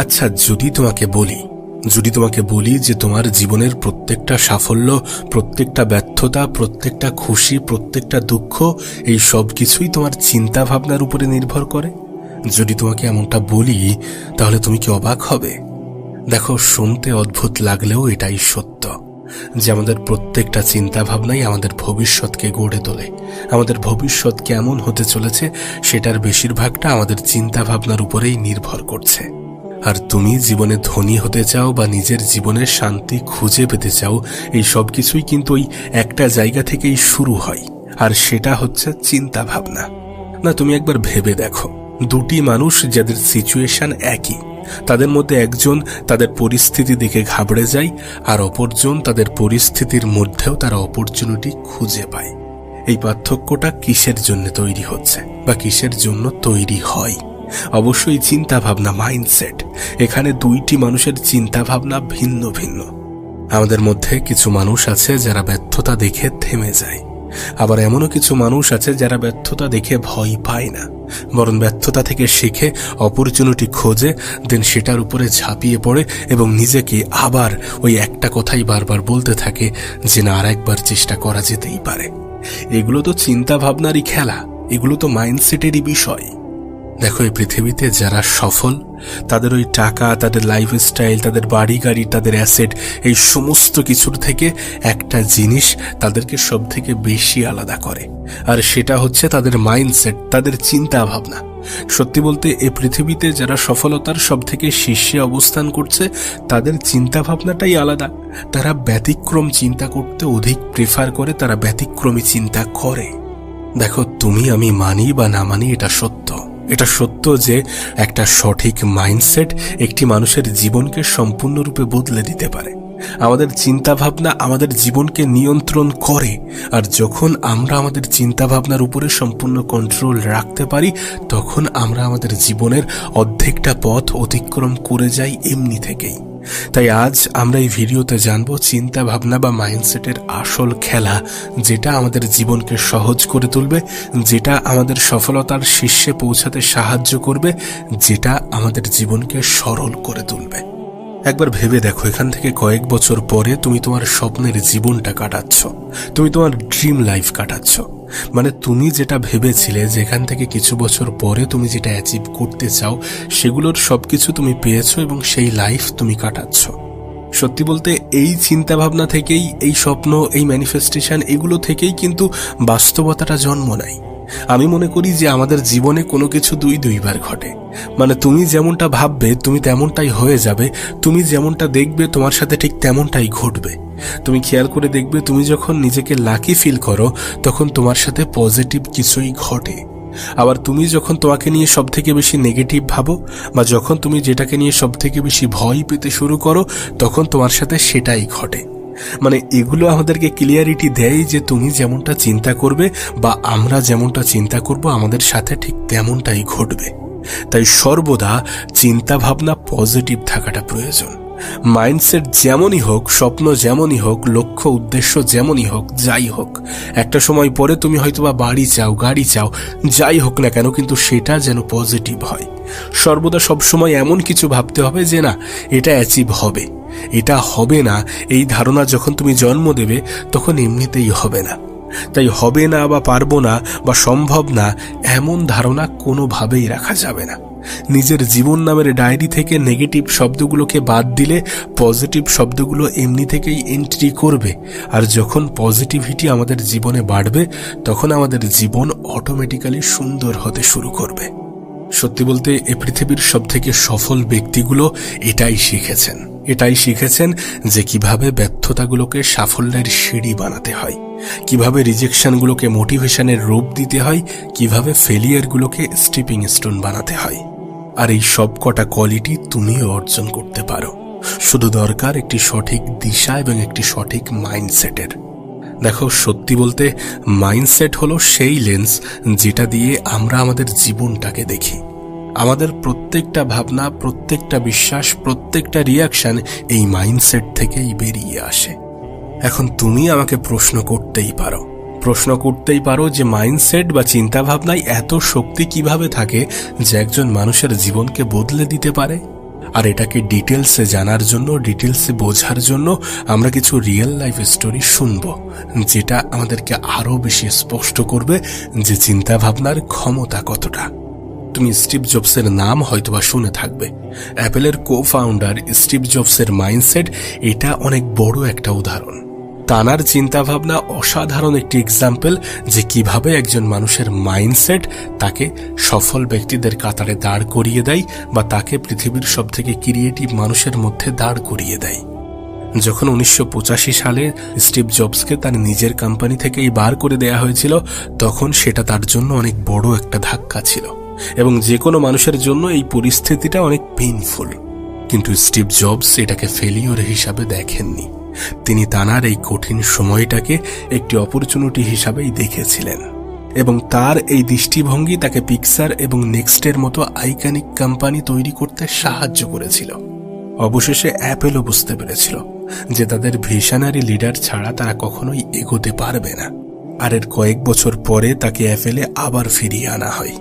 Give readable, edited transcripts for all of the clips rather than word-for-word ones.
আচ্ছা, যদি তোমাকে বলি যে তোমার জীবনের প্রত্যেকটা সাফল্য, প্রত্যেকটা ব্যর্থতা, প্রত্যেকটা খুশি, প্রত্যেকটা দুঃখ, এই সব কিছুই তোমার চিন্তা ভাবনার উপরে নির্ভর করে, যদি তোমাকে এমনটা বলি তাহলে তুমি কি অবাক হবে? দেখো, শুনতে অদ্ভুত লাগলেও এটাই সত্য যে আমাদের প্রত্যেকটা চিন্তা ভাবনাই আমাদের ভবিষ্যৎকে গড়ে তোলে। আমাদের ভবিষ্যৎ কেমন হতে চলেছে সেটার বেশিরভাগটা আমাদের চিন্তা ভাবনার উপরেই নির্ভর করছে। আর তুমি জীবনে ধনী হতে চাও বা নিজের জীবনের শান্তি খুঁজে পেতে চাও, এই সব কিছুই কিন্তু ওই একটা জায়গা থেকেই শুরু হয়, আর সেটা হচ্ছে চিন্তা ভাবনা। না, তুমি একবার ভেবে দেখো, দুটি মানুষ যাদের সিচুয়েশন একই, তাদের মধ্যে একজন তাদের পরিস্থিতি দেখে ঘাবড়ে যায়, আর অপরজন তাদের পরিস্থিতির মধ্যেও তারা অপরচুনিটি খুঁজে পায়। এই পার্থক্যটা কিসের জন্য তৈরি হচ্ছে বা কিসের জন্য তৈরি হয়? অবশ্যই চিন্তা ভাবনা, মাইন্ডসেট। এখানে দুইটি মানুষের চিন্তা ভাবনা ভিন্ন ভিন্ন। আমাদের মধ্যে কিছু মানুষ আছে যারা ব্যর্থতা দেখে থেমে যায়, আবার এমনও কিছু মানুষ আছে যারা ব্যর্থতা দেখে ভয় পায় না, বরং ব্যর্থতা থেকে শিখে অপরচুনিটি খোঁজে, দেন সেটার উপরে ঝাঁপিয়ে পড়ে এবং নিজেকে আবার ওই একটা কথাই বারবার বলতে থাকে যে না, আর একবার চেষ্টা করা যেতেই পারে। এগুলো তো চিন্তা ভাবনারই খেলা, এগুলো তো মাইন্ডসেটেরই বিষয়। দেখো, এই পৃথিবীতে যারা সফল, তাদের ওই টাকা, তাদের লাইফস্টাইল, তাদের বাড়ি গাড়ি, তাদের অ্যাসেট, এই সমস্ত কিছুর থেকে একটা জিনিস তাদেরকে সব থেকে বেশি আলাদা করে, আর সেটা হচ্ছে তাদের মাইন্ডসেট, তাদের চিন্তা ভাবনা। সত্যি বলতে এই পৃথিবীতে যারা সফলতার সব থেকে শীর্ষে অবস্থান করছে, তাদের চিন্তা ভাবনাটাই আলাদা। তারা ব্যতিক্রম চিন্তা করতে অধিক প্রেফার করে, তারা ব্যতিক্রমী চিন্তা করে। দেখো, তুমি আমি মানি বা না মানি, এটা সত্য যে একটা সঠিক মাইন্ডসেট একটি মানুষের জীবনকে সম্পূর্ণরূপে বদলে দিতে পারে। আমাদের চিন্তা ভাবনা আমাদের জীবনকে নিয়ন্ত্রণ করে, আর যখন আমরা আমাদের চিন্তা ভাবনার উপরে সম্পূর্ণ কন্ট্রোল রাখতে পারি, তখন আমরা আমাদের জীবনের অর্ধেকটা পথ অতিক্রম করে যাই এমনি থেকেই। তাই আজ আমরা এই ভিডিওতে জানবো চিন্তা ভাবনা বা মাইন্ডসেটের আসল খেলা, যেটা আমাদের জীবনকে সহজ করে তুলবে, যেটা আমাদের সফলতার শীর্ষে পৌঁছাতে সাহায্য করবে, যেটা আমাদের জীবনকে সরল করে তুলবে। একবার ভেবে দেখো, এখান থেকে কয়েক বছর পরে তুমি তোমার স্বপ্নের জীবনটা কাটাচ্ছ, তুমি তোমার ড্রিম লাইফ কাটাচ্ছ। মানে তুমি যেটা ভেবেছিলে যে এখান থেকে কিছু বছর পরে তুমি যেটা অ্যাচিভ করতে চাও, সেগুলোর সবকিছু তুমি পেয়েছো এবং সেই লাইফ তুমি কাটাচ্ছ। সত্যি বলতে এই চিন্তা ভাবনা থেকেই, এই স্বপ্ন, এই ম্যানিফেস্টেশন, এগুলো থেকেই কিন্তু বাস্তবতাটা জন্ম নেয়। আমি মনে করি যে আমাদের জীবনে কোনো কিছু দুইবার ঘটে। মানে তুমি যেমনটা ভাববে তুমি তেমনটাই হয়ে যাবে, তুমি যেমনটা দেখবে তোমার সাথে ঠিক তেমনটাই ঘটবে। তুমি খেয়াল করে দেখবে, তুমি যখন নিজেকে লাকি ফিল করো তখন তোমার সাথে পজিটিভ কিছুই ঘটে। আবার তুমি যখন তোমাকে নিয়ে সব থেকে বেশি নেগেটিভ ভাবো, বা যখন তুমি যেটাকে নিয়ে সব থেকে বেশি ভয় পেতে শুরু করো, তখন তোমার সাথে সেটাই ঘটে। মানে এগুলো আমাদেরকে ক্লিয়ারিটি দেয় যে তুমি যেমনটা চিন্তা করবে বা আমরা যেমনটা চিন্তা করব, আমাদের সাথে ঠিক তেমনটাই ঘটবে। তাই সর্বদা চিন্তা ভাবনা পজিটিভ থাকাটা প্রয়োজন। মাইন্ডসেট যেমনই হোক, স্বপ্ন যেমনই হোক, লক্ষ্য উদ্দেশ্য যেমনই হোক, যাই হোক, একটা সময় পরে তুমি হয়তোবা বাড়ি চাও, গাড়ি চাও, যাই হোক না কেন, কিন্তু সেটা যেন পজিটিভ হয়। সর্বদা সবসময় এমন কিছু ভাবতে হবে যে না, এটা অ্যাচিভ হবে, এটা হবে না, এই ধারণা যখন তুমি জন্ম দেবে তখন এমনিতেই হবে না। তাই হবে না বা পারবো না বা সম্ভব না, এমন ধারণা কোনোভাবেই রাখা যাবে না। নিজের জীবন নামের ডায়েরি থেকে নেগেটিভ শব্দগুলোকে বাদ দিলে পজিটিভ শব্দগুলো এমনি থেকেই এন্ট্রি করবে, আর যখন পজিটিভিটি আমাদের জীবনে বাড়বে তখন আমাদের জীবন অটোমেটিক্যালি সুন্দর হতে শুরু করবে। সত্যি বলতে এই পৃথিবীর সব থেকে সফল ব্যক্তিগুলো এটাই শিখেছেন যে কিভাবে ব্যর্থতাগুলোকে সাফল্যের সিঁড়ি বানাতে হয়, কিভাবে রিজেকশনগুলোকে মোটিভেশনের রূপ দিতে হয়, কিভাবে ফেলিয়ারগুলোকে স্টিপিং স্টোন বানাতে হয়। আর এই সব কটা কোয়ালিটি তুমিও অর্জন করতে পারো, শুধু দরকার একটি সঠিক দিশা এবং একটি সঠিক মাইন্ডসেটের। দেখো, সত্যি বলতে মাইন্ডসেট হলো সেই লেন্স যেটা দিয়ে আমরা আমাদের জীবনটাকে দেখি। আমাদের প্রত্যেকটা ভাবনা, প্রত্যেকটা বিশ্বাস, প্রত্যেকটা রিয়াকশন এই মাইন্ডসেট থেকেই বেরিয়ে আসে। এখন তুমি আমাকে প্রশ্ন করতেই পারো, প্রশ্ন করতেই পারো যে মাইন্ডসেট বা চিন্তাভাবনায় এত শক্তি কিভাবে থাকে যে একজন মানুষের জীবনকে বদলে দিতে পারে। আর এটাকে ডিটেলসে জানার জন্য, ডিটেলসে বোঝার জন্য আমরা কিছু রিয়েল লাইফ স্টোরি শুনব, যেটা আমাদেরকে আরো বেশি স্পষ্ট করবে যে চিন্তাভাবনার ক্ষমতা কতটা। তুমি স্টিভ জবসের নাম হয়তোবা শুনে থাকবে। অ্যাপেলের কো ফাউন্ডার স্টিভ জবসের মাইন্ডসেট এটা অনেক বড় একটা উদাহরণ। তানার চিন্তাভাবনা অসাধারণ একটি এক্সাম্পল যে কিভাবে একজন মানুষের মাইন্ডসেট তাকে সফল ব্যক্তিদের কাতারে দাঁড় করিয়ে দেয় বা তাকে পৃথিবীর সবথেকে ক্রিয়েটিভ মানুষের মধ্যে দাঁড় করিয়ে দেয়। যখন 1985 সালে স্টিভ জবসকে তার নিজের কোম্পানি থেকেই বার করে দেয়া হয়েছিল, তখন সেটা তার জন্য অনেক বড় একটা ধাক্কা ছিল এবং যে কোনো মানুষের জন্য এই পরিস্থিতিটা অনেক পেইনফুল। কিন্তু স্টিভ জবস এটাকে ফেলিওর হিসাবে দেখেননি। তিনি তানার এই কঠিন সময়টাকে একটি অপরচুনিটি হিসাবেই দেখেছিলেন এবং তার এই দৃষ্টিভঙ্গি তাকে পিক্সার এবং নেক্সটের মতো আইকনিক কোম্পানি তৈরি করতে সাহায্য করেছিল। অবশেষে অ্যাপেলও বুঝতে পেরেছিল যে তাদের ভিশনারি লিডার ছাড়া তারা কখনোই এগোতে পারবে না। আর এর কয়েক বছর পরে তাকে অ্যাপেলে আবার ফিরিয়ে আনা হয়।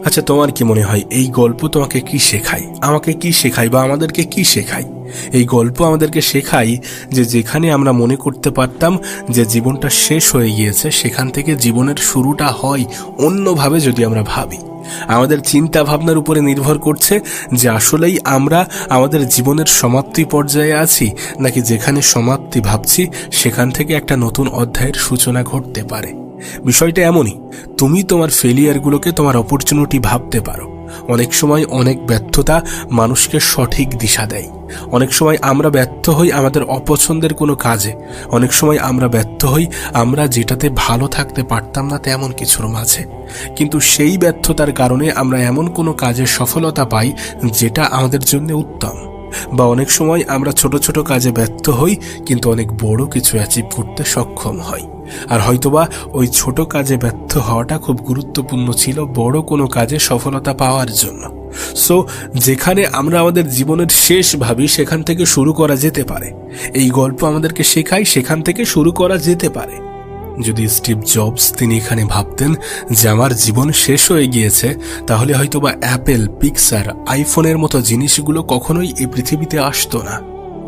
আচ্ছা, তোমার কি মনে হয় এই গল্প তোমাকে কি শেখায়, আমাকে কি শেখায় বা আমাদেরকে কি শেখায়? এই গল্প আমাদেরকে শেখায় যে যেখানে আমরা মনে করতে পারতাম যে জীবনটা শেষ হয়ে গিয়েছে, সেখান থেকে জীবনের শুরুটা হয় অন্যভাবে যদি আমরা ভাবি। আমাদের চিন্তা ভাবনার উপরে নির্ভর করছে যে আসলেই আমরা আমাদের জীবনের সমাপ্তি পর্যায়ে আছি, নাকি যেখানে সমাপ্তি ভাবছি সেখান থেকে একটা নতুন অধ্যায়ের সূচনা ঘটতে পারে। বিষয়টা এমনই, তুমি তোমার ফেলিয়ারগুলোকে তোমার অপরচুনিটি ভাবতে পারো। অনেক সময় অনেক ব্যর্থতা মানুষকে সঠিক দিশা দেয়। অনেক সময় আমরা ব্যর্থ হই আমাদের অপছন্দের কোনো কাজে। অনেক সময় আমরা ব্যর্থ হই আমরা যেটাতে ভালো থাকতে পারতাম না তেমন কিছুর মাঝে। কিন্তু সেই ব্যর্থতার কারণে আমরা এমন কোনো কাজে সফলতা পাই যেটা আমাদের জন্য উত্তম। বা অনেক সময় আমরা ছোট ছোট কাজে ব্যর্থ হই কিন্তু অনেক বড় কিছু অ্যাচিভ করতে সক্ষম হই। আর হয়তোবা ওই ছোট কাজে ব্যর্থ হওয়াটা খুব গুরুত্বপূর্ণ ছিল বড় কোনো কাজে সফলতা পাওয়ার জন্য। সো যেখানে আমরা আমাদের জীবনের শেষ ভাবি সেখান থেকে শুরু করা যেতে পারে। এই গল্প আমাদেরকে শেখায় সেখান থেকে শুরু করা যেতে পারে। যদি স্টিভ জবস তিনি এখানে ভাবতেন যে আমার জীবন শেষ হয়ে গিয়েছে, তাহলে হয়তোবা অ্যাপেল, পিক্সার, আইফোনের মতো জিনিসগুলো কখনোই এই পৃথিবীতে আসতো না।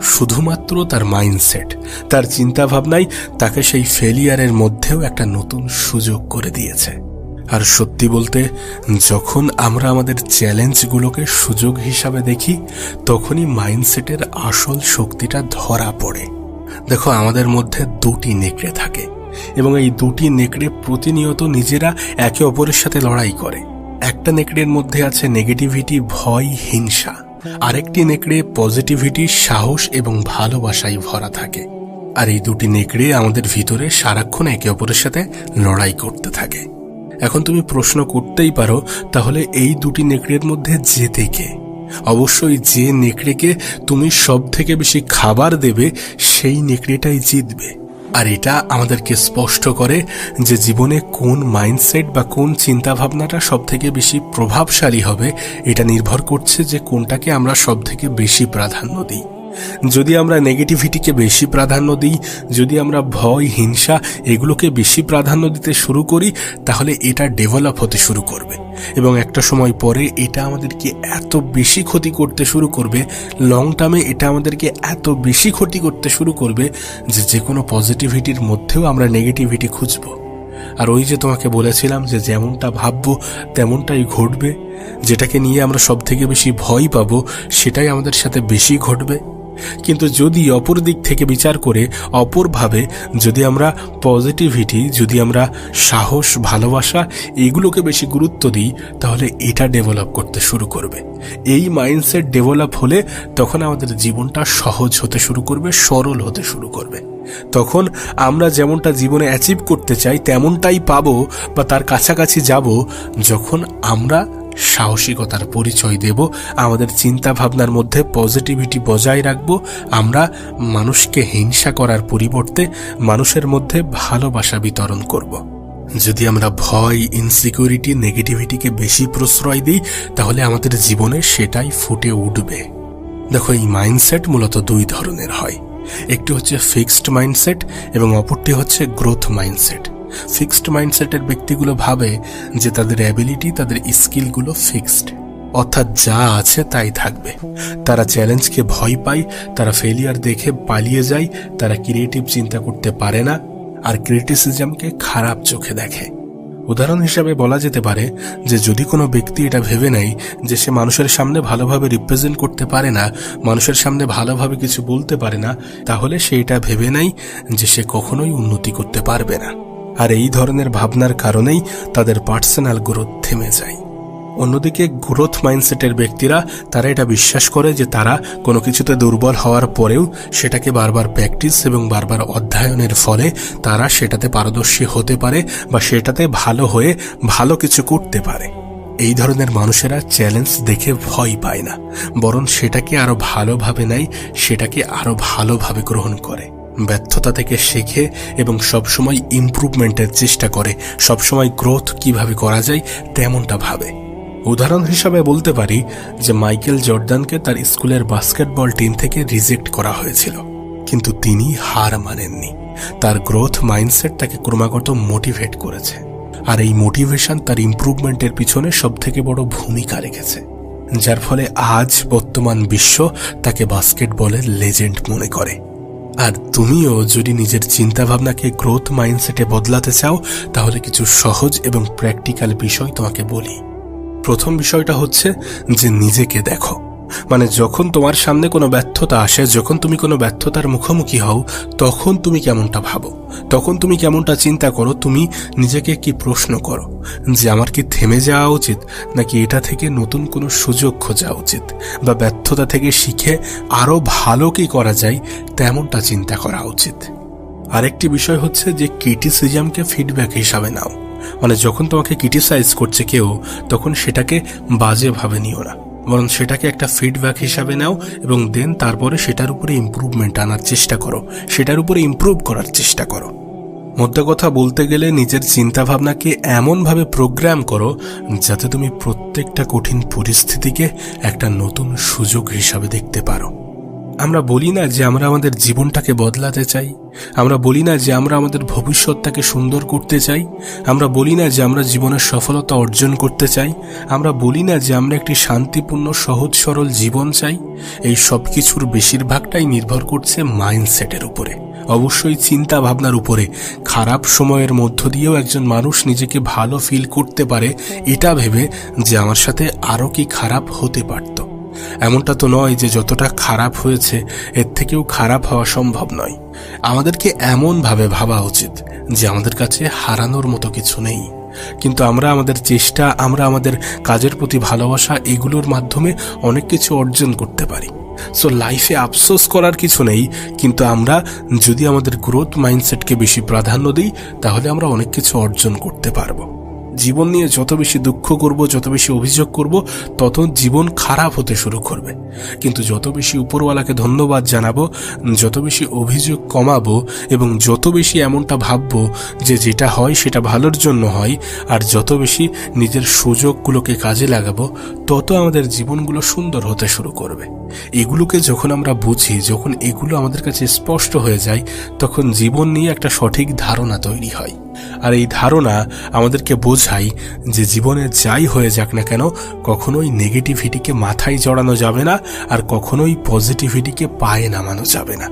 শুধুমাত্র তার মাইন্ডসেট, তার চিন্তাভাবনাই তাকে সেই ফেলিয়ারের মধ্যেও একটা নতুন সুযোগ করে দিয়েছে। আর সত্যি বলতে, যখন আমরা আমাদের চ্যালেঞ্জগুলোকে সুযোগ হিসাবে দেখি, তখনই মাইন্ডসেটের আসল শক্তিটা ধরা পড়ে। দেখো, আমাদের মধ্যে দুটি নেকড়ে থাকে এবং এই দুটি নেকড়ে প্রতিনিয়ত নিজেরা একে অপরের সাথে লড়াই করে। একটা নেকড়ের মধ্যে আছে নেগেটিভিটি, ভয়, হিংসা। আরেকটি নেকড়ে পজিটিভিটি, সাহস এবং ভালোবাসায় ভরা থাকে। আর এই দুটি নেকড়ে আমাদের ভিতরে সারাক্ষণ একে অপরের সাথে লড়াই করতে থাকে। এখন তুমি প্রশ্ন করতেই পারো, তাহলে এই দুটি নেকড়ের মধ্যে জেতে কে? অবশ্যই যে নেকড়েকে তুমি সব থেকে বেশি খাবার দেবে সেই নেকড়েটাই জিতবে। আর এটা আমাদেরকে স্পষ্ট করে যে জীবনে কোন মাইন্ডসেট বা কোন চিন্তাভাবনাটা সব থেকে বেশি প্রভাবশালী হবে, এটা নির্ভর করছে যে কোনটাকে আমরা সব থেকে বেশি প্রাধান্য দিই। যদি আমরা নেগেটিভিটিকে বেশি প্রাধান্য দিই, যদি আমরা ভয়, হিংসা এগুলোকে বেশি প্রাধান্য দিতে শুরু করি, তাহলে এটা ডেভেলপ হতে শুরু করবে এবং একটা সময় পরে এটা আমাদেরকে এত বেশি ক্ষতি করতে শুরু করবে, লং টার্মে এটা আমাদেরকে এত বেশি ক্ষতি করতে শুরু করবে যে কোনো পজিটিভিটির মধ্যেও আমরা নেগেটিভিটি খুঁজব। আর ওই যে তোমাকে বলেছিলাম যে যেমনটা ভাববো তেমনটাই ঘটবে, যেটাকে নিয়ে আমরা সব থেকে বেশি ভয় পাবো সেটাই আমাদের সাথে বেশি ঘটবে। কিন্তু যদি অপর দিক থেকে বিচার করে অপরভাবে যদি আমরা পজিটিভিটি, যদি আমরা সাহস, ভালোবাসা এগুলোকে বেশি গুরুত্ব দিই, তাহলে এটা ডেভেলপ করতে শুরু করবে। এই মাইন্ডসেট ডেভেলপ হলে তখন আমাদের জীবনটা সহজ হতে শুরু করবে, সরল হতে শুরু করবে। তখন আমরা যেমনটা জীবনে অ্যাচিভ করতে চাই তেমনটাই পাবো বা তার কাছাকাছি যাব, যখন আমরা সাহসিকতার পরিচয় দেব, আমাদের চিন্তা ভাবনার মধ্যে পজিটিভিটি বজায় রাখব, আমরা মানুষকে হিংসা করার পরিবর্তে মানুষের মধ্যে ভালোবাসা বিতরণ করব। যদি আমরা ভয়, ইনসিকিউরিটি, নেগেটিভিটিকে বেশি প্রশ্রয় দিই, তাহলে আমাদের জীবনে সেটাই ফুটে উঠবে। দেখো, এই মাইন্ডসেট মূলত দুই ধরনের হয়। একটি হচ্ছে ফিক্সড মাইন্ডসেট এবং অপরটি হচ্ছে গ্রোথ মাইন্ডসেট। ফিক্সড মাইন্ডসেটের ব্যক্তিগুলো ভাবে যে তাদের অ্যাবিলিটি, তাদের স্কিলগুলো ফিক্সড, অর্থাৎ যা আছে তাই থাকবে। তারা চ্যালেঞ্জকে ভয় পায়, তারা ফেলিয়ার দেখে পালিয়ে যায়, তারা ক্রিয়েটিভ চিন্তা করতে পারে না, আর ক্রিটিসিজমকে খারাপ চোখে দেখে। উদাহরণ হিসাবে বলা যেতে পারে যে যদি কোনো ব্যক্তি এটা ভেবে নেয় যে সে মানুষের সামনে ভালোভাবে রিপ্রেজেন্ট করতে পারে না, মানুষের সামনে ভালোভাবে কিছু বলতে পারে না, তাহলে সে এটা ভেবে নেয় যে সে কখনোই উন্নতি করতে পারবে না। আর এই ধরনের ভাবনার কারণেই তাদের পার্সোনাল গ্রোথ থেমে যায়। অন্যদিকে গ্রোথ মাইন্ডসেটের ব্যক্তিরা তারা এটা বিশ্বাস করে যে তারা কোনো কিছুতে দুর্বল হওয়ার পরেও সেটাকে বারবার প্র্যাকটিস এবং বারবার অধ্যয়নের ফলে তারা সেটাতে পারদর্শী হতে পারে বা সেটাতে ভালো হয়ে ভালো কিছু করতে পারে। এই ধরনের মানুষেরা চ্যালেঞ্জ দেখে ভয় পায় না, বরং সেটাকে আরো ভালোভাবে নেয়, সেটাকে আরো ভালোভাবে গ্রহণ করে, ব্যর্থতা থেকে শেখে এবং সবসময় ইমপ্রুভমেন্টের চেষ্টা করে, সবসময় গ্রোথ কিভাবে করা যায় তেমনটা ভাবে। উদাহরণ হিসাবে বলতে পারি যে মাইকেল জর্ডানকে তার স্কুলের বাস্কেটবল টিম থেকে রিজেক্ট করা হয়েছিল, কিন্তু তিনি হার মানেননি। তার গ্রোথ মাইন্ডসেট তাকে ক্রমাগত মোটিভেট করেছে, আর এই মোটিভেশন তার ইমপ্রুভমেন্টের পিছনে সবথেকে বড় ভূমিকা রেখেছে, যার ফলে আজ বর্তমান বিশ্ব তাকে বাস্কেটবলের লেজেন্ড মনে করে। আর তুমিও যদি নিজের চিন্তাভাবনাকে গ্রোথ মাইন্ডসেটে বদলাতে চাও, তাহলে কিছু সহজ এবং প্র্যাকটিক্যাল বিষয় তোমাকে বলি। প্রথম বিষয়টা হচ্ছে যে নিজেকে দেখো। মানে যখন তোমার সামনে কোনো ব্যর্থতা আসে, যখন তুমি কোনো ব্যর্থতার মুখোমুখি হও, তখন তুমি কেমনটা ভাবো, তখন তুমি কেমনটা চিন্তা করো, তুমি নিজেকে কি প্রশ্ন করো যে আমার কি থেমে যাওয়া উচিত, নাকি এটা থেকে নতুন কোনো সুযোগ খোঁজা উচিত, বা ব্যর্থতা থেকে শিখে আরো ভালো কি করা যায় তেমনটা চিন্তা করা উচিত। আরেকটি বিষয় হচ্ছে যে ক্রিটিসিজমকে ফিডব্যাক হিসাবে নাও। মানে যখন তোমাকে ক্রিটিসাইজ করছে কেউ, তখন সেটাকে বাজেভাবে নিও না, বরং সেটাকে একটা ফিডব্যাক হিসাবে নাও এবং দেন তারপরে সেটার উপরে ইমপ্রুভমেন্ট আনার চেষ্টা করো, সেটার উপরে ইমপ্রুভ করার চেষ্টা করো। মোদ্দা কথা বলতে গেলে নিজের চিন্তাভাবনাকে এমনভাবে প্রোগ্রাম করো যাতে তুমি প্রত্যেকটা কঠিন পরিস্থিতিকে একটা নতুন সুযোগ হিসাবে দেখতে পারো। আমরা বলি না যে আমরা আমাদের জীবনটাকে বদলাতে চাই, আমরা বলি না যে আমরা আমাদের ভবিষ্যৎটাকে সুন্দর করতে চাই, আমরা বলি না যে আমরা জীবনের সফলতা অর্জন করতে চাই, আমরা বলি না যে আমরা একটি শান্তিপূর্ণ সহজ সরল জীবন চাই। এই সব কিছুর বেশিরভাগটাই নির্ভর করছে মাইন্ডসেটের উপরে, অবশ্যই চিন্তা ভাবনার উপরে। খারাপ সময়ের মধ্য দিয়েও একজন মানুষ নিজেকে ভালো ফিল করতে পারে এটা ভেবে যে আমার সাথে আরো কি খারাপ হতে পারত। এমনটা তো নয় যে যতটা খারাপ হয়েছে এর থেকেও খারাপ হওয়া সম্ভব নয়। আমাদেরকে এমনভাবে ভাবা উচিত যে আমাদের কাছে হারানোর মতো কিছু নেই, কিন্তু আমরা আমাদের চেষ্টা, আমরা আমাদের কাজের প্রতি ভালোবাসা, এগুলোর মাধ্যমে অনেক কিছু অর্জন করতে পারি। সো লাইফে আফসোস করার কিছু নেই, কিন্তু আমরা যদি আমাদের গ্রোথ মাইন্ডসেটকে বেশি প্রাধান্য দিই, তাহলে আমরা অনেক কিছু অর্জন করতে পারবো। জীবন নিয়ে যত বেশি দুঃখ করব, যত বেশি অভিযোগ করব, তত জীবন খারাপ হতে শুরু করবে। কিন্তু যত বেশি উপরওয়ালাকে ধন্যবাদ জানাবো, যত বেশি অভিযোগ কমাবো এবং যত বেশি এমনটা ভাববো যে যেটা হয় সেটা ভালোর জন্য হয়, আর যত বেশি নিজের সুযোগগুলোকে কাজে লাগাবো, তত আমাদের জীবনগুলো সুন্দর হতে শুরু করবে। এগুলোকে যখন আমরা বুঝি, যখন এগুলো আমাদের কাছে স্পষ্ট হয়ে যায়, তখন জীবন নিয়ে একটা সঠিক ধারণা তৈরি হয়। আর এই ধারণা আমাদেরকে বোঝায় যে জীবনে যাই হয়ে যাক না কেন, কখনোই নেগেটিভিটিকে মাথায় জড়ানো যাবে না, আর কখনোই পজিটিভিটিকে পায়ে নামানো যাবে না।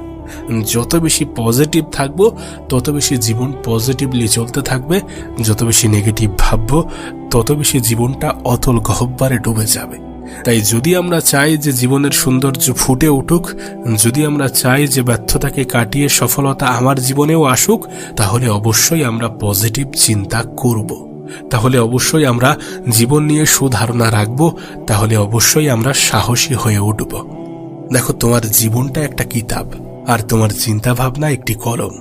যত বেশি পজিটিভ থাকবো, তত বেশি জীবন পজিটিভলি চলতে থাকবে। যত বেশি নেগেটিভ ভাববো, তত বেশি জীবনটা অতল গহ্বরে ডুবে যাবে। তাই যদি আমরা চাই যে জীবনের সৌন্দর্য ফুটে উঠুক, যদি আমরা চাই যে ব্যর্থতাকে কাটিয়ে সফলতা আমার জীবনেও আসুক, তাহলে অবশ্যই আমরা পজিটিভ চিন্তা করব, তাহলে অবশ্যই আমরা জীবন নিয়ে সুধারণা রাখব, তাহলে অবশ্যই আমরা সাহসী হয়ে উঠব। দেখো, তোমার জীবনটা একটা কিতাব, আর তোমার চিন্তা ভাবনা একটি কলম।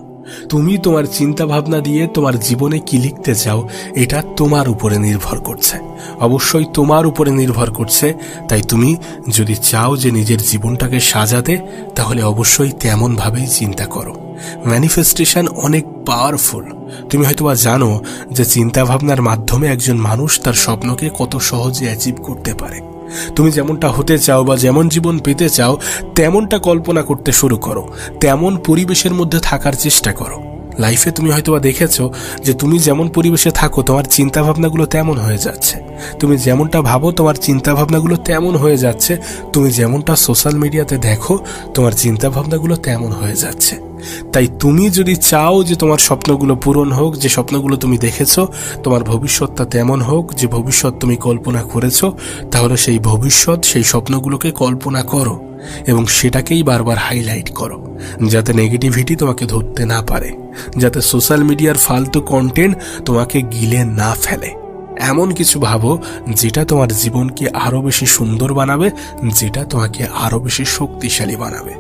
তুমি তোমার চিন্তা ভাবনা দিয়ে তোমার জীবনে কি লিখতে চাও, এটা তোমার উপরে নির্ভর করছে, অবশ্যই তোমার উপরে নির্ভর করছে। তাই তুমি যদি চাও যে নিজের জীবনটাকে সাজাতে, তাহলে অবশ্যই তেমন ভাবেই চিন্তা করো। ম্যানিফেস্টেশন অনেক পাওয়ারফুল। তুমি হয়তোবা জানো যে চিন্তা ভাবনার মাধ্যমে একজন মানুষ তার স্বপ্নকে কত সহজে অ্যাচিভ করতে পারে। তুমি যেমনটা হতে চাও বা যেমন জীবন পেতে চাও, তেমনটা কল্পনা করতে শুরু করো, তেমন পরিবেশের মধ্যে থাকার চেষ্টা করো। লাইফে তুমি হয়তোবা দেখেছো যে তুমি যেমন পরিবেশে থাকো তোমার চিন্তা ভাবনাগুলো তেমন হয়ে যাচ্ছে, তুমি যেমনটা ভাবো তোমার চিন্তা ভাবনাগুলো তেমন হয়ে যাচ্ছে, তুমি যেমনটা সোশ্যাল মিডিয়াতে দেখো তোমার চিন্তা ভাবনাগুলো তেমন হয়ে যাচ্ছে। তাই তুমি যদি চাও যে তোমার স্বপ্নগুলো পূরণ হোক, যে স্বপ্নগুলো তুমি দেখেছো তোমার ভবিষ্যৎটা তেমন হোক যে ভবিষ্যৎ তুমি কল্পনা করেছো, তাহলে সেই ভবিষ্যৎ সেই স্বপ্নগুলোকে কল্পনা করো এবং সেটাকেই বারবার হাইলাইট করো, যাতে নেগেটিভিটি তোমাকে ধরতে না পারে, যাতে সোশ্যাল মিডিয়ার ফালতু কন্টেন্ট তোমাকে গিলে না ফেলে। এমন কিছু ভাবো যেটা তোমার জীবনকে আরো বেশি সুন্দর বানাবে, যেটা তোমাকে আরো বেশি শক্তিশালী বানাবে।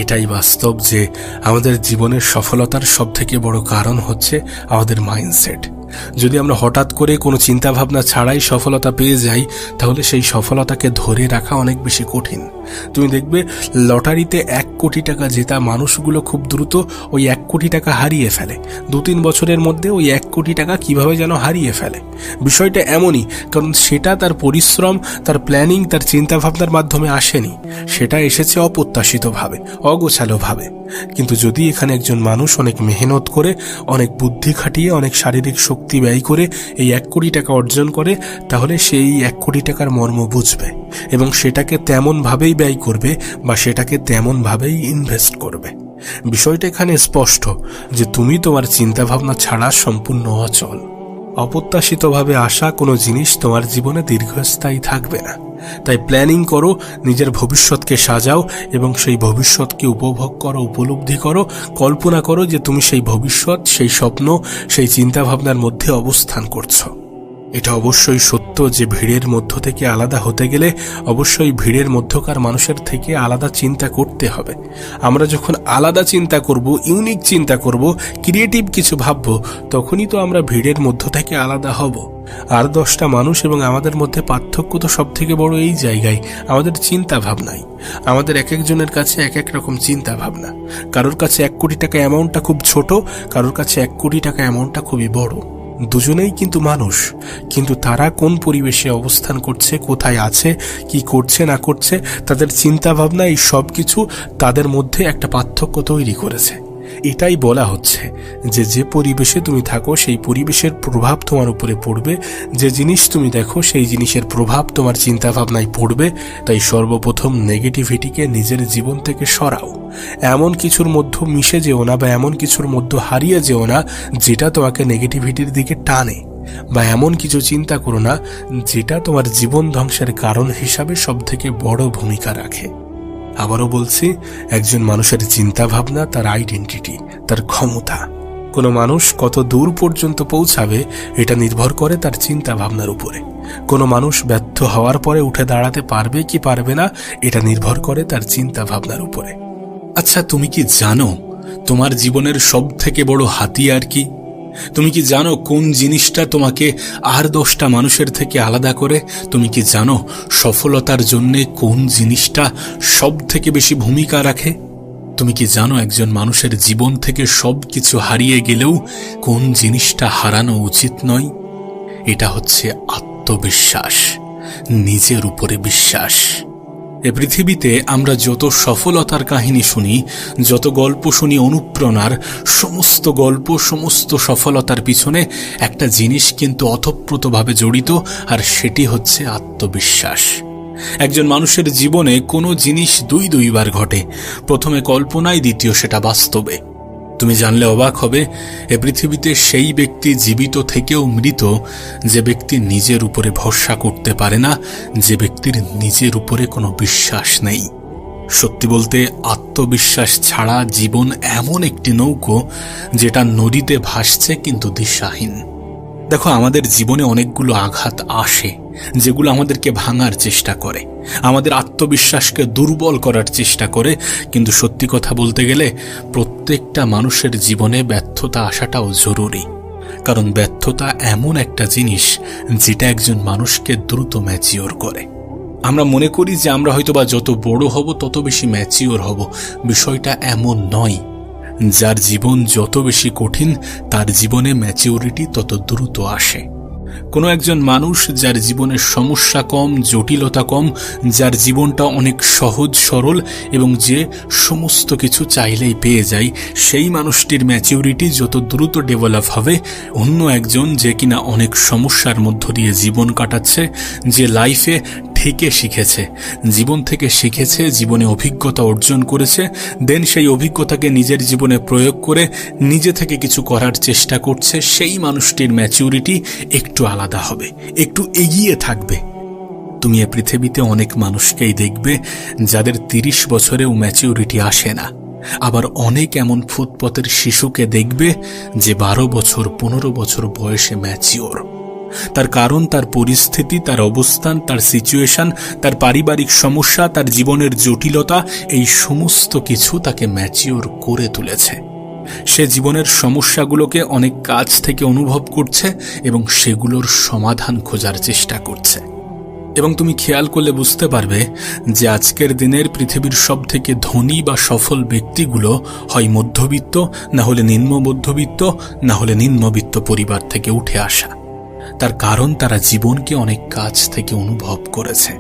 এটাই বাস্তব যে আমাদের জীবনের সফলতার সবথেকে বড় কারণ হচ্ছে আমাদের মাইন্ডসেট। যদি আমরা হঠাৎ করে কোনো চিন্তা ভাবনা ছাড়াই সফলতা পেয়ে যাই, তাহলে সেই সফলতাকে ধরে রাখা অনেক বেশি কঠিন। তুমি দেখবে লটারিতে 1 কোটি টাকা জেতা মানুষগুলো খুব দ্রুত ওই 1 কোটি টাকা হারিয়ে ফেলে। 2-3 বছরের মধ্যে ওই 1 কোটি টাকা কিভাবে যেন হারিয়ে ফেলে। বিষয়টা এমনই, কারণ সেটা তার পরিশ্রম, তার প্ল্যানিং, তার চিন্তা ভাবনার মাধ্যমে আসেনি, সেটা এসেছে অপ্রত্যাশিতভাবে, অগোছালোভাবে। কিন্তু যদি এখানে একজন মানুষ অনেক মেহনত করে, অনেক বুদ্ধি খাটিয়ে, অনেক শারীরিক শক্তি ব্যয় করে এই 1 কোটি টাকা অর্জন করে, তাহলে সেই 1 কোটি টাকার মর্ম বুঝবে এবং সেটাকে তেমনভাবেই ব্যয় করবে বা সেটাকে তেমনভাবেই ইনভেস্ট করবে। বিষয়টা এখানে স্পষ্ট যে তুমি তোমার চিন্তাভাবনা ছাড়া সম্পূর্ণ অচল। অপ্রত্যাশিতভাবে আসা কোনো জিনিস তোমার জীবনে দীর্ঘস্থায়ী থাকবে না। তাই প্ল্যানিং করো, নিজের ভবিষ্যৎকে সাজাও এবং সেই ভবিষ্যৎকে উপভোগ করো, উপলব্ধি করো, কল্পনা করো যে তুমি সেই ভবিষ্যৎ, সেই স্বপ্ন, সেই চিন্তাভাবনার মধ্যে অবস্থান করছো। এটা অবশ্যই সত্য যে ভিড়ের মধ্য থেকে আলাদা হতে গেলে অবশ্যই ভিড়ের মধ্যকার মানুষের থেকে আলাদা চিন্তা করতে হবে। আমরা যখন আলাদা চিন্তা করব, ইউনিক চিন্তা করব, ক্রিয়েটিভ কিছু ভাববো, তখনই তো আমরা ভিড়ের মধ্য থেকে আলাদা হব। আর 10টা মানুষ এবং আমাদের মধ্যে পার্থক্য তো সব থেকে বড় এই জায়গায়, আমাদের চিন্তা ভাবনাই। আমাদের এক একজনের কাছে এক এক রকম চিন্তা ভাবনা। কারোর কাছে 1 কোটি টাকা অ্যামাউন্টটা খুব ছোট, কারোর কাছে 1 কোটি টাকা অ্যামাউন্টটা খুবই বড়। দুজনেই কিন্তু মানুষ, কিন্তু তারা কোন পরিবেশে অবস্থান করছে, কোথায় আছে, কি করছে না করছে, তাদের চিন্তা ভাবনা, এই সব কিছু তাদের মধ্যে একটা পার্থক্য তৈরি করেছে। এটাই বলা হচ্ছে যে যে পরিবেশে তুমি থাকো সেই পরিবেশের প্রভাব তোমার উপরে পড়বে, যে জিনিস তুমি দেখো সেই জিনিসের প্রভাব তোমার চিন্তা ভাবনায় পড়বে। তাই সর্বপ্রথম নেগেটিভিটিকে নিজের জীবন থেকে সরাও। এমন কিছুর মধ্যে মিশে যেও না বা এমন কিছুর মধ্যে হারিয়ে যেও না যেটা তোমাকে নেগেটিভিটির দিকে টানে, বা এমন কিছু চিন্তা করো না যেটা তোমার জীবন ধ্বংসের কারণ হিসাবে সবথেকে বড় ভূমিকা রাখে। আবারও বলছি, একজন মানুষের চিন্তা ভাবনা তার আইডেন্টিটি, তার ক্ষমতা। কোনো মানুষ কত দূর পর্যন্ত পৌঁছাবে এটা নির্ভর করে তার চিন্তা ভাবনার উপরে। কোনো মানুষ ব্যর্থ হওয়ার পরে উঠে দাঁড়াতে পারবে কি পারবে না এটা নির্ভর করে তার চিন্তা ভাবনার উপরে। আচ্ছা, তুমি কি জানো তোমার জীবনের সব থেকে বড় হাতিয়ার কি? তুমি কি জানো কোন জিনিসটা তোমাকে আর 10টা মানুষের থেকে আলাদা করে? তুমি কি জানো সফলতার জন্য কোন জিনিসটা সব থেকে বেশি ভূমিকা রাখে? তুমি কি জানো একজন মানুষের জীবন থেকে সব কিছু হারিয়ে গেলেও কোন জিনিসটা হারানো উচিত নয়? এটা হচ্ছে আত্মবিশ্বাস, নিজের উপরে বিশ্বাস। এ পৃথিবীতে আমরা যত সফলতার কাহিনী শুনি, যত গল্প শুনি অনুপ্রেরণার, সমস্ত গল্প, সমস্ত সফলতার পিছনে একটা জিনিস কিন্তু ওতপ্রোতভাবে জড়িত, আর সেটি হচ্ছে আত্মবিশ্বাস। একজন মানুষের জীবনে কোনো জিনিস 2বার ঘটে, প্রথমে কল্পনায়, দ্বিতীয় সেটা বাস্তবে। তুমি জানলে অবাক হবে, এ পৃথিবীতে সেই ব্যক্তি জীবিত থেকেও মৃত যে ব্যক্তি নিজের উপরে ভরসা করতে পারে না, যে ব্যক্তির নিজের উপরে কোনো বিশ্বাস নেই। সত্যি বলতে আত্মবিশ্বাস ছাড়া জীবন এমন একটি নৌকো যেটা নদীতে ভাসছে কিন্তু দিশাহীন। দেখো, আমাদের জীবনে অনেকগুলো আঘাত আসে যেগুলো আমাদেরকে ভাঙার চেষ্টা করে, আমাদের আত্মবিশ্বাসকে দুর্বল করার চেষ্টা করে। কিন্তু সত্যি কথা বলতে গেলে প্রত্যেকটা মানুষের জীবনে ব্যর্থতা আসাটাও জরুরি, কারণ ব্যর্থতা এমন একটা জিনিস যেটা একজন মানুষকে দ্রুত ম্যাচিওর করে। আমরা মনে করি যে আমরা হয়তোবা যত বড় হব তত বেশি ম্যাচিওর হব, বিষয়টা এমন নয়। যার জীবন যত বেশি কঠিন তার জীবনে ম্যাচিওরিটি তত দ্রুত আসে। কোনো একজন মানুষ যার জীবনের সমস্যা কম, জটিলতা কম, যার জীবনটা অনেক সহজ সরল এবং যে সমস্ত কিছু চাইলেই পেয়ে যায়, সেই মানুষটির ম্যাচিউরিটি যত দ্রুত ডেভেলপ হবে, অন্য একজন যে কিনা অনেক সমস্যার মধ্য দিয়ে জীবন কাটাচ্ছে, যে লাইফে থেকে শিখেছে, জীবন থেকে শিখেছে, জীবনে অভিজ্ঞতা অর্জন করেছে, দেন সেই অভিজ্ঞতাকে নিজের জীবনে প্রয়োগ করে নিজে থেকে কিছু করার চেষ্টা করছে, সেই মানুষটির ম্যাচিউরিটি একটু আলাদা হবে, একটু এগিয়ে থাকবে। তুমি এ পৃথিবীতে অনেক মানুষকেই দেখবে যাদের 30 বছরেও ম্যাচিউরিটি আসে না, আবার অনেক এমন ফুটপথের শিশুকে দেখবে যে 12 বছর 15 বছর বয়সে ম্যাচিওর। তার কারণ তার পরিস্থিতি, তার অবস্থান, তার সিচুয়েশন, তার পারিবারিক সমস্যা, তার জীবনের জটিলতা, এই সমস্ত কিছু তাকে ম্যাচিওর করে তুলেছে। সে জীবনের সমস্যাগুলোকে অনেক কাছ থেকে অনুভব করছে এবং সেগুলোর সমাধান খোঁজার চেষ্টা করছে। এবং তুমি খেয়াল করলে বুঝতে পারবে যে আজকের দিনের পৃথিবীর সবথেকে ধনী বা সফল ব্যক্তিগুলো হয় মধ্যবিত্ত, না হলে নিম্ন মধ্যবিত্ত, না হলে নিম্নবিত্ত পরিবার থেকে উঠে আসা। তার কারণ তারা জীবনকে অনেক কাছ থেকে অনুভব করেছে।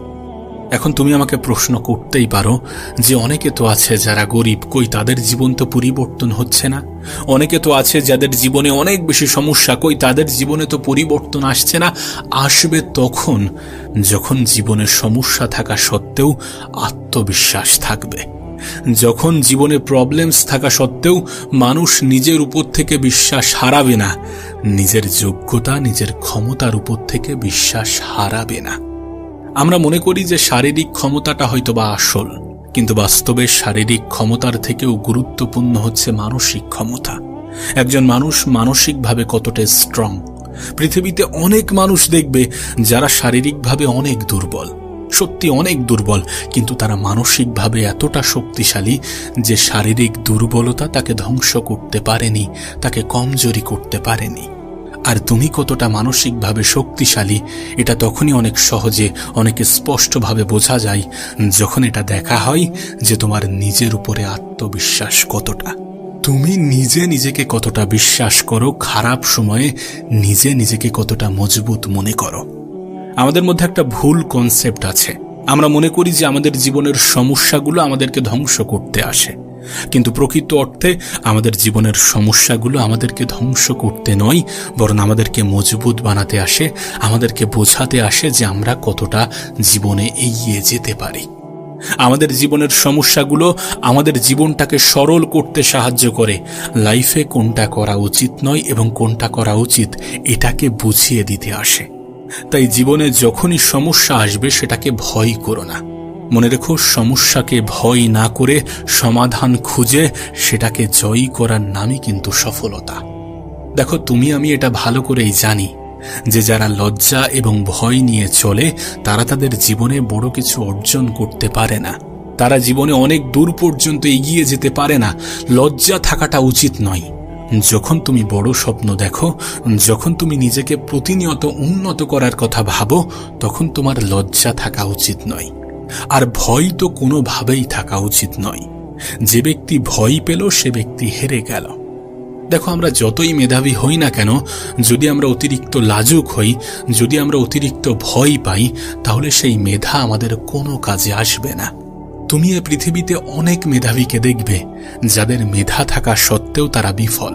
এখন তুমি আমাকে প্রশ্ন করতেই পারো যে অনেকে তো আছে যারা গরিব, কই তাদের জীবন তো পরিবর্তন হচ্ছে না? অনেকে তো আছে যাদের জীবনে অনেক বেশি সমস্যা, কই তাদের জীবনে তো পরিবর্তন আসছে না? আসবে তখন যখন জীবনে সমস্যা থাকা সত্ত্বেও আত্মবিশ্বাস থাকবে, যখন জীবনে প্রবলেমস থাকা সত্ত্বেও মানুষ নিজের উপর থেকে বিশ্বাস হারাবে না, নিজের যোগ্যতা, নিজের ক্ষমতার উপর থেকে বিশ্বাস হারাবে না। আমরা মনে করি যে শারীরিক ক্ষমতাটা হয়তো বা আসল, কিন্তু বাস্তবে শারীরিক ক্ষমতার থেকেও গুরুত্বপূর্ণ হচ্ছে মানসিক ক্ষমতা। একজন মানুষ মানসিকভাবে কতটা স্ট্রং। পৃথিবীতে অনেক মানুষ দেখবে যারা শারীরিকভাবে অনেক দুর্বল, সত্যি অনেক দুর্বল, কিন্তু তারা মানসিকভাবে এতটা শক্তিশালী যে শারীরিক দুর্বলতা তাকে ধ্বংস করতে পারেনি, তাকে কমজোরি করতে পারেনি। আর তুমি কতটা মানসিকভাবে শক্তিশালী এটা তখনই অনেক সহজে, অনেক স্পষ্টভাবে বোঝা যায় যখন এটা দেখা হয় যে তোমার নিজের উপরে আত্মবিশ্বাস কতটা, তুমি নিজে নিজেকে কতটা বিশ্বাস করো, খারাপ সময়ে নিজে নিজেকে কতটা মজবুত মনে করো। আমাদের মধ্যে একটা ভুল কনসেপ্ট আছে, আমরা মনে করি যে আমাদের জীবনের সমস্যাগুলো আমাদেরকে ধ্বংস করতে আসে, কিন্তু প্রকৃত অর্থে আমাদের জীবনের সমস্যাগুলো আমাদেরকে ধ্বংস করতে নয়, বরং আমাদেরকে মজবুত বানাতে আসে, আমাদেরকে বোঝাতে আসে যে আমরা কতটা জীবনে এগিয়ে যেতে পারি। আমাদের জীবনের সমস্যাগুলো আমাদের জীবনটাকে সরল করতে সাহায্য করে, লাইফে কোনটা করা উচিত নয় এবং কোনটা করা উচিত এটাকে বুঝিয়ে দিতে আসে। তাই জীবনে যখনই সমস্যা আসবে সেটাকে ভয় করো না। মনে রেখো, সমস্যাকে ভয় না করে সমাধান খুঁজে সেটাকে জয়ী করার নামই কিন্তু সফলতা। দেখো, তুমি আমি এটা ভালো করেই জানি যে যারা লজ্জা এবং ভয় নিয়ে চলে তারা তাদের জীবনে বড় কিছু অর্জন করতে পারে না, তারা জীবনে অনেক দূর পর্যন্ত এগিয়ে যেতে পারে না। লজ্জা থাকাটা উচিত নয়। যখন তুমি বড় স্বপ্ন দেখো, যখন তুমি নিজেকে প্রতিনিয়ত উন্নত করার কথা ভাবো, তখন তোমার লজ্জা থাকা উচিত নয়। আর ভয় তো কোনোভাবেই থাকা উচিত নয়। যে ব্যক্তি ভয় পেল সে ব্যক্তি হেরে গেল। দেখো, আমরা যতই মেধাবী হই না কেন, যদি আমরা অতিরিক্ত লাজুক হই, যদি আমরা অতিরিক্ত ভয় পাই, তাহলে সেই মেধা আমাদের কোনো কাজে আসবে না। তুমি এ পৃথিবীতে অনেক মেধাবীকে দেখবে যাদের মেধা থাকা সত্ত্বেও তারা বিফল।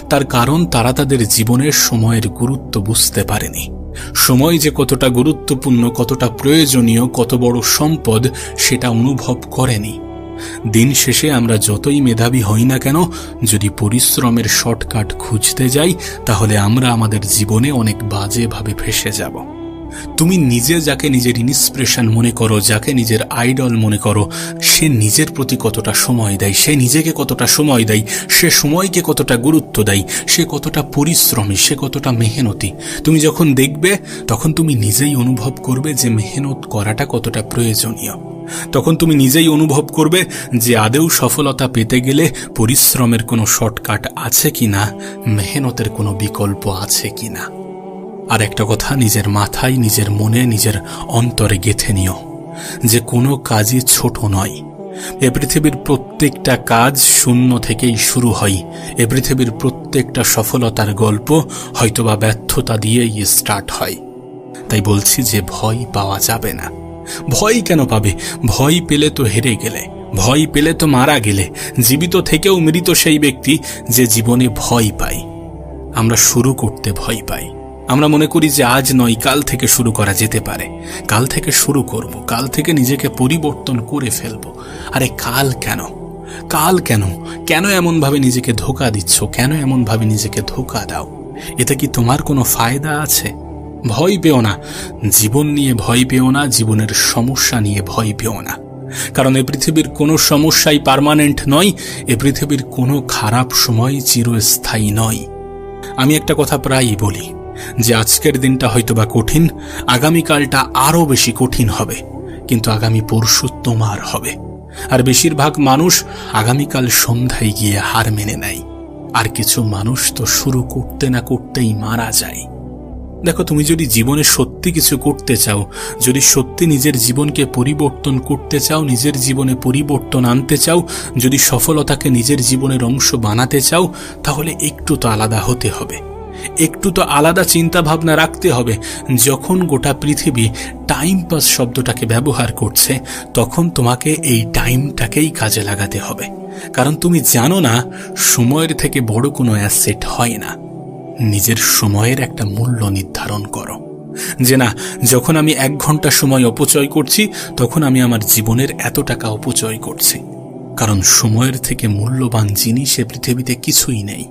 তার কারণ তারা তাদের জীবনের সময়ের গুরুত্ব বুঝতে পারেনি। সময় যে কতটা গুরুত্বপূর্ণ, কতটা প্রয়োজনীয়, কত বড় সম্পদ সেটা অনুভব করেনি। দিন শেষে আমরা যতই মেধাবী হই না কেন, যদি পরিশ্রমের শর্টকাট খুঁজতে যাই তাহলে আমরা আমাদের জীবনে অনেক বাজেভাবে ফেঁসে যাব। তুমি নিজে যাকে নিজের ইন্সপিরেশন মনে করো, যাকে নিজের আইডল মনে করো, সে নিজের প্রতি কতটা সময় দেয়, সে নিজেকে কতটা সময় দেয়, সে সময়কে কতটা গুরুত্ব দেয়, সে কতটা পরিশ্রমী, সে কতটা মেহনতি, তুমি যখন দেখবে তখন তুমি নিজেই অনুভব করবে যে মেহনত করাটা কতটা প্রয়োজনীয়। তখন তুমি নিজেই অনুভব করবে যে আদৌ সফলতা পেতে গেলে পরিশ্রমের কোনো শর্টকাট আছে কিনা, মেহনতের কোনো বিকল্প আছে কিনা। আর একটা কথা নিজের মাথায়, নিজের মনে, নিজের অন্তরে গেঁথে নিও যে কোনো কাজই ছোট নয়। এ পৃথিবীর প্রত্যেকটা কাজ শূন্য থেকেই শুরু হয়। এ পৃথিবীর প্রত্যেক প্রত্যেকটা সফলতার গল্প হয়তোবা ব্যর্থতা দিয়েই স্টার্ট হয়। তাই বলছি যে ভয় পাওয়া যাবে না। ভয় কেন পাবে? ভয় পেলে তো হেরে গেলে, ভয় পেলে তো মারা গেলে। জীবিত থেকেও মৃত সেই ব্যক্তি যে জীবনে ভয় পায়। আমরা শুরু করতে ভয় পাই। আমরা মনে করি যে আজ নয়, কাল থেকে শুরু করা যেতে পারে। কাল থেকে শুরু করব, কাল থেকে নিজেকে পরিবর্তন করে ফেলব। আরে কাল কেন? কাল কেন? কেন এমনভাবে নিজেকে ধোঁকা দিচ্ছ? কেন এমনভাবে নিজেকে ধোঁকা দাও? এতে কি তোমার কোনো ফায়দা আছে? ভয় পেও না। জীবন নিয়ে ভয় পেও না, জীবনের সমস্যা নিয়ে ভয় পেও না। কারণ এ পৃথিবীর কোনো সমস্যাই পার্মানেন্ট নয়। এ পৃথিবীর কোনো খারাপ সময় চিরস্থায়ী নয়। আমি একটা কথা প্রায়ই বলি যে আজকের দিনটা হয়তোবা কঠিন, আগামীকালটা আরো বেশি কঠিন হবে, কিন্তু আগামী পরশু তোমার হবে। আর বেশিরভাগ মানুষ আগামীকাল সন্ধ্যায় গিয়ে হার মেনে নেয়। আর কিছু মানুষ তো শুরু করতে না করতেই মারা যায়। দেখো, তুমি যদি জীবনে সত্যি কিছু করতে চাও, যদি সত্যি নিজের জীবনকে পরিবর্তন করতে চাও, নিজের জীবনে পরিবর্তন আনতে চাও, যদি সফলতাকে নিজের জীবনের অংশ বানাতে চাও, তাহলে একটু তো আলাদা হতে হবে, একটু তো আলাদা চিন্তা ভাবনা রাখতে হবে। যখন গোটা পৃথিবী টাইম পাস শব্দটাকে ব্যবহার করছে, তখন তোমাকে এই টাইমটাকেই কাজে লাগাতে হবে। কারণ তুমি জানো না, সময়ের থেকে বড় কোনো অ্যাসেট হয় না। নিজের সময়ের একটা মূল্য নির্ধারণ করো যে না, যখন আমি 1 ঘন্টা সময় অপচয় করছি, তখন আমি আমার জীবনের এত টাকা অপচয় করছি। কারণ সময়ের থেকে মূল্যবান জিনিস এ পৃথিবীতে কিছুই নেই।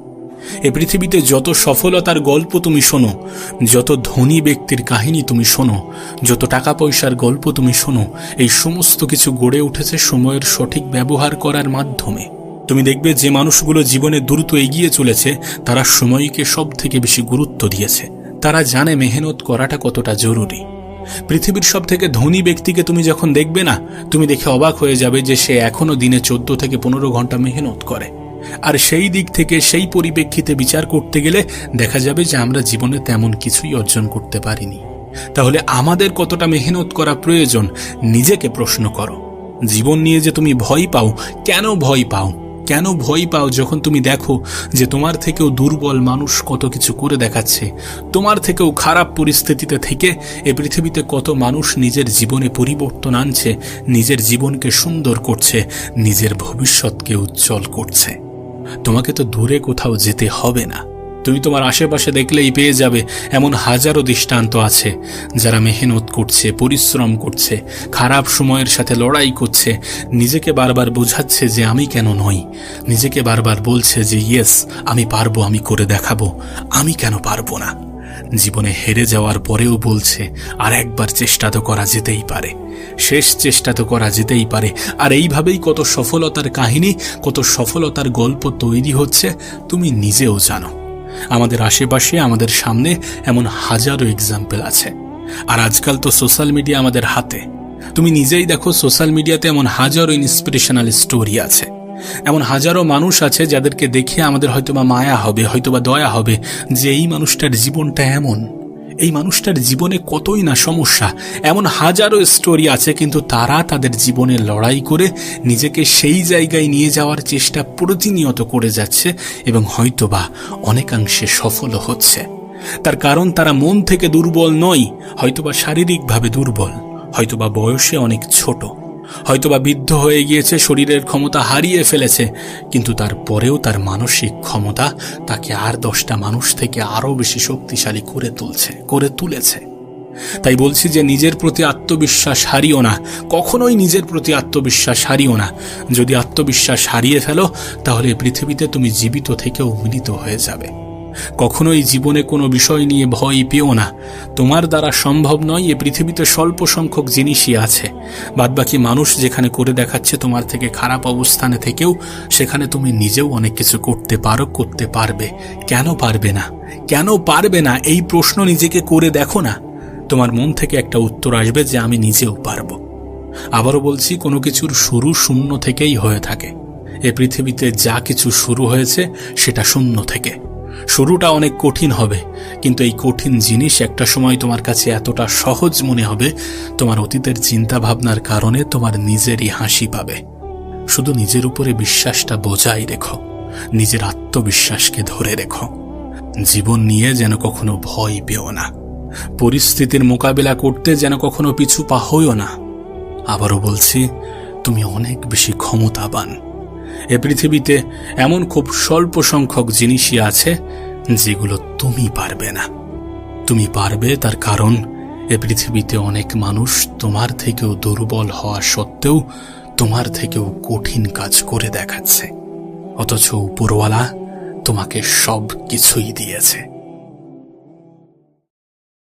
এ পৃথিবীতে যত সফলতার গল্প তুমি শোনো, যত ধনী ব্যক্তির কাহিনী তুমি শোনো, যত টাকা পয়সার গল্প তুমি শোনো, এই সমস্ত কিছু গড়ে উঠেছে সময়ের সঠিক ব্যবহার করার মাধ্যমে। তুমি দেখবে যে মানুষগুলো জীবনে দ্রুত এগিয়ে চলেছে, তারা সময়কে সব থেকে বেশি গুরুত্ব দিয়েছে। তারা জানে মেহনত করাটা কতটা জরুরি। পৃথিবীর সব থেকে ধনী ব্যক্তিকে তুমি যখন দেখবে না, তুমি দেখে অবাক হয়ে যাবে যে সে এখনো দিনে 14 থেকে 15 ঘন্টা মেহনত করে। আর সেই দিক থেকে, সেই পরিপ্রেক্ষিতে বিচার করতে গেলে দেখা যাবে যে আমরা জীবনে তেমন কিছুই অর্জন করতে পারিনি। তাহলে আমাদের কতটা মেহনত করা প্রয়োজন, নিজেকে প্রশ্ন করো। জীবন নিয়ে যে তুমি ভয় পাও, কেন ভয় পাও? কেন ভয় পাও যখন তুমি দেখো যে তোমার থেকেও দুর্বল মানুষ কত কিছু করে দেখাচ্ছে, তোমার থেকেও খারাপ পরিস্থিতিতে থেকে এ পৃথিবীতে কত মানুষ নিজের জীবনে পরিবর্তন আনছে, নিজের জীবনকে সুন্দর করছে, নিজের ভবিষ্যৎকে উজ্জ্বল করছে। তোমাকে তো দূরে কোথাও যেতে হবে না। তুমি তোমার আশেপাশে দেখলেই পেয়ে যাবে এমন হাজারো দৃষ্টান্ত আছে যারা মেহনত করছে, পরিশ্রম করছে, খারাপ সময়ের সাথে লড়াই করছে, নিজেকে বারবার বোঝাচ্ছে যে আমি কেন নই, নিজেকে বারবার বলছে যে ইয়েস আমি পারবো, আমি করে দেখাবো, আমি কেন পারবো না। জীবনে হেরে যাওয়ার পরেও বলছে আর একবার চেষ্টা তো করা যেতেই পারে, শেষ চেষ্টা তো করা যেতেই পারে। আর এইভাবেই কত সফলতার কাহিনী, কত সফলতার গল্প তৈরি হচ্ছে, তুমি নিজেও জানো। আমাদের আশেপাশে, আমাদের সামনে এমন হাজারো এক্সাম্পল আছে। আর আজকাল তো সোশ্যাল মিডিয়া আমাদের হাতে। তুমি নিজেই দেখো, সোশ্যাল মিডিয়াতে এমন হাজারো ইন্সপিরেশনাল স্টোরি আছে, এমন হাজারো মানুষ আছে যাদেরকে দেখে আমাদের হয়তোবা মায়া হবে, হয়তোবা দয়া হবে যে এই মানুষটার জীবনটা এমন, এই মানুষটার জীবনে কতই না সমস্যা। এমন হাজারো স্টোরি আছে, কিন্তু তারা তাদের জীবনে লড়াই করে নিজেকে সেই জায়গায় নিয়ে যাওয়ার চেষ্টা প্রতিনিয়ত করে যাচ্ছে এবং হয়তোবা অনেকাংশে সফল হচ্ছে। তার কারণ তারা মন থেকে দুর্বল নয়, হয়তোবা শারীরিকভাবে দুর্বল, হয়তোবা বয়সে অনেক ছোট, হয়তোবা বৃদ্ধ হয়ে গিয়েছে, শরীরের ক্ষমতা হারিয়ে ফেলেছে, কিন্তু তারপরেও তার মানসিক ক্ষমতা তাকে আর 10টা মানুষ থেকে আরো বেশি শক্তিশালী করে তুলেছে। তাই বলছি যে নিজের প্রতি আত্মবিশ্বাস হারিও না, কখনোই নিজের প্রতি আত্মবিশ্বাস হারিও না। যদি আত্মবিশ্বাস হারিয়ে ফেলো, তাহলে পৃথিবীতে তুমি জীবিত থেকেও মৃত হয়ে যাবে। কখনোই জীবনে কোনো বিষয় নিয়ে ভয় পেও না। তোমার দ্বারা সম্ভব নয়, এ পৃথিবীতে স্বল্প সংখ্যক জিনিসই আছে। বাদবাকি মানুষ যেখানে করে দেখাচ্ছে তোমার থেকে খারাপ অবস্থানে থেকেও, সেখানে তুমি নিজেও অনেক কিছু করতে পারো, করতে পারবে। কেন পারবে না? কেন পারবে না? এই প্রশ্ন নিজেকে করে দেখো না, তোমার মন থেকে একটা উত্তর আসবে যে আমি নিজেও পারবো। আবারও বলছি, কোনো কিছুর শুরু শূন্য থেকেই হয়ে থাকে। এ পৃথিবীতে যা কিছু শুরু হয়েছে সেটা শূন্য থেকে। শুরুটা অনেক কঠিন হবে, কিন্তু এই কঠিন জিনিস একটা সময় তোমার কাছে এতটা সহজ মনে হবে, তোমার অতীতের চিন্তা ভাবনার কারণে তোমার নিজেরই হাসি পাবে। শুধু নিজের উপরে বিশ্বাসটা বজায় রেখো। নিজের আত্মবিশ্বাসকে ধরে রেখো। জীবন নিয়ে যেন কখনো ভয় পেও না। পরিস্থিতির মোকাবিলা করতে যেন কখনো পিছু পা হইও না। আবারও বলছি, তুমি অনেক বেশি ক্ষমতাবান। এ পৃথিবীতে এমন খুব স্বল্প সংখ্যক জিনিসই আছে যেগুলো তুমি পারবে না। তুমি পারবে, তার কারণ এ পৃথিবীতে অনেক মানুষ তোমার থেকেও দুর্বল হওয়া সত্ত্বেও তোমার থেকেও কঠিন কাজ করে দেখাচ্ছে, অথচ উপরওয়ালা তোমাকে সব কিছুই দিয়েছে।